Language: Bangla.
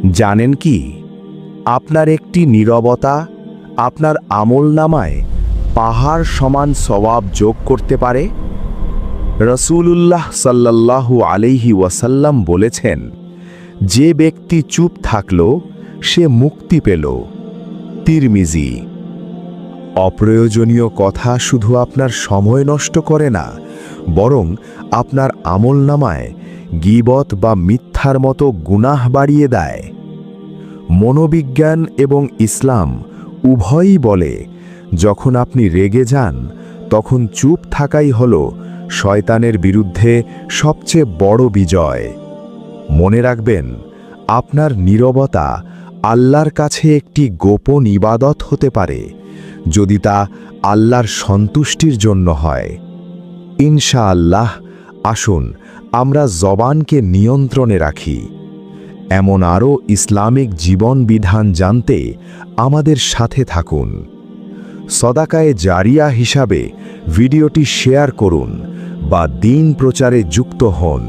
জানেন কি, আপনার একটি নীরবতা আপনার আমলনামায় পাহাড় সমান সওয়াব যোগ করতে পারে। রাসূলুল্লাহ সাল্লাল্লাহু আলাইহি ওয়াসাল্লাম বলেছেন, যে ব্যক্তি চুপ থাকল সে মুক্তি পেল। তিরমিজি। অপ্রয়োজনীয় কথা শুধু আপনার সময় নষ্ট করে না, বরং আপনার আমলনামায় গীবত বা মিথ্যার মতো গুনাহ বাড়িয়ে দেয়। মনোবিজ্ঞান এবং ইসলাম উভয়ই বলে, যখন আপনি রেগে যান তখন চুপ থাকাই হল শয়তানের বিরুদ্ধে সবচেয়ে বড় বিজয়। মনে রাখবেন, আপনার নীরবতা আল্লাহর কাছে একটি গোপন ইবাদত হতে পারে, যদি তা আল্লাহর সন্তুষ্টির জন্য হয়। ইনশাআল্লাহ, আসুন আমরা জবানকে নিয়ন্ত্রণে রাখি। এমন আরও ইসলামিক জীবন বিধান জানতে আমাদের সাথে থাকুন। সদাকায়ে জারিয়া হিসাবে ভিডিওটি শেয়ার করুন বা দ্বীন প্রচারে যুক্ত হন।